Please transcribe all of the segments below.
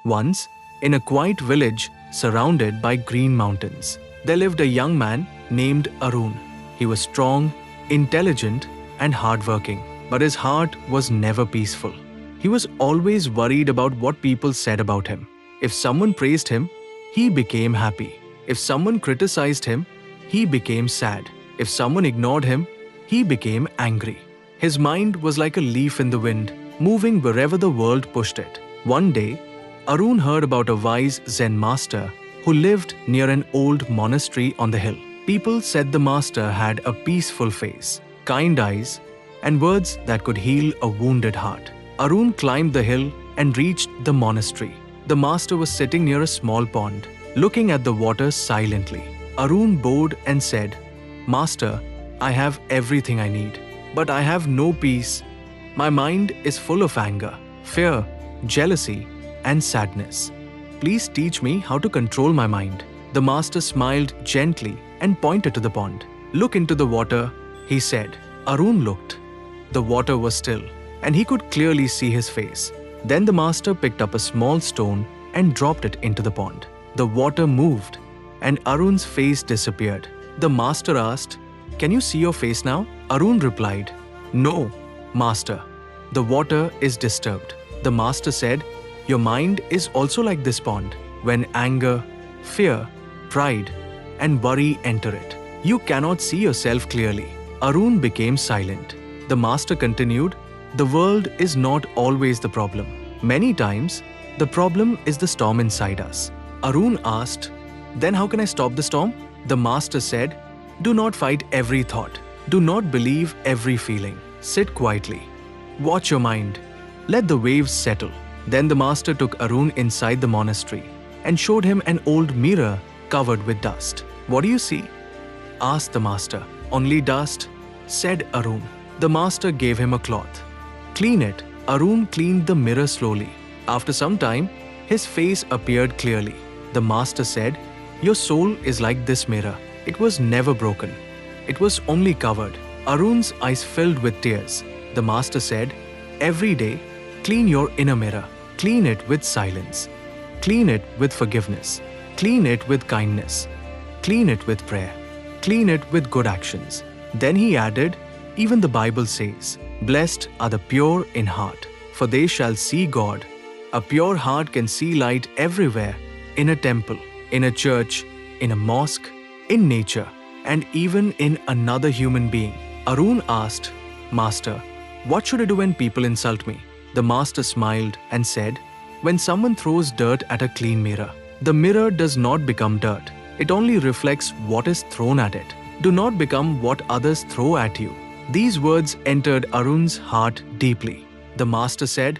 Once, in a quiet village surrounded by green mountains, there lived a young man named Arun. He was strong, intelligent, and hardworking, but his heart was never peaceful. He was always worried about what people said about him. If someone praised him, he became happy. If someone criticized him, he became sad. If someone ignored him, he became angry. His mind was like a leaf in the wind, moving wherever the world pushed it. One day, Arun heard about a wise Zen master who lived near an old monastery on the hill. People said the master had a peaceful face, kind eyes, and words that could heal a wounded heart. Arun climbed the hill and reached the monastery. The master was sitting near a small pond, looking at the water silently. Arun bowed and said, "Master, I have everything I need, but I have no peace. My mind is full of anger, fear, jealousy, and sadness. Please teach me how to control my mind." The master smiled gently and pointed to the pond. "Look into the water," he said. Arun looked. The water was still, and he could clearly see his face. Then the master picked up a small stone and dropped it into the pond. The water moved, and Arun's face disappeared. The master asked, "Can you see your face now?" Arun replied, "No, master. The water is disturbed." The master said, "Your mind is also like this pond. When anger, fear, pride, and worry enter it, you cannot see yourself clearly." Arun became silent. The master continued, "The world is not always the problem. Many times, the problem is the storm inside us." Arun asked, "Then how can I stop the storm?" The master said, "Do not fight every thought. Do not believe every feeling. Sit quietly. Watch your mind. Let the waves settle." Then the master took Arun inside the monastery and showed him an old mirror covered with dust. "What do you see?" asked the master. "Only dust," said Arun. The master gave him a cloth. "Clean it." Arun cleaned the mirror slowly. After some time, his face appeared clearly. The master said, "Your soul is like this mirror. It was never broken. It was only covered." Arun's eyes filled with tears. The master said, "Every day, clean your inner mirror. Clean it with silence. Clean it with forgiveness. Clean it with kindness. Clean it with prayer. Clean it with good actions." Then he added, "Even the Bible says, 'Blessed are the pure in heart, for they shall see God.' A pure heart can see light everywhere, in a temple, in a church, in a mosque, in nature, and even in another human being." Arun asked, "Master, what should I do when people insult me?" The master smiled and said, "When someone throws dirt at a clean mirror, the mirror does not become dirt. It only reflects what is thrown at it. Do not become what others throw at you." These words entered Arun's heart deeply. The master said,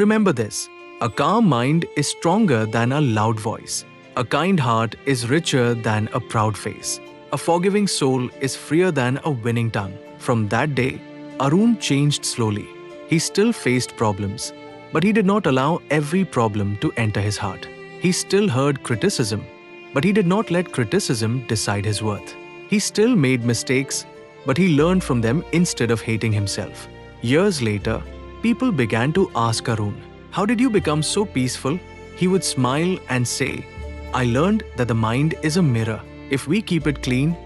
"Remember this. A calm mind is stronger than a loud voice. A kind heart is richer than a proud face. A forgiving soul is freer than a winning tongue." From that day, Arun changed slowly. He still faced problems, but he did not allow every problem to enter his heart. He still heard criticism, but he did not let criticism decide his worth. He still made mistakes, but he learned from them instead of hating himself. Years later, people began to ask Arun, "How did you become so peaceful?" He would smile and say, "I learned that the mind is a mirror. If we keep it clean,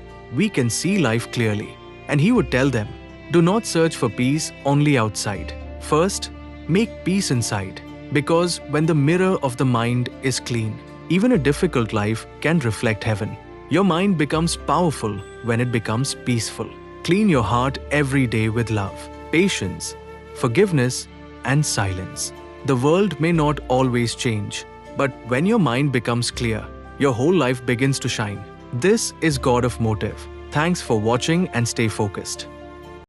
we can see life clearly." And he would tell them, "Do not search for peace only outside. First, make peace inside. Because when the mirror of the mind is clean, even a difficult life can reflect heaven. Your mind becomes powerful when it becomes peaceful. Clean your heart every day with love, patience, forgiveness, and silence. The world may not always change, but when your mind becomes clear, your whole life begins to shine." This is God of Motive. Thanks for watching and stay focused.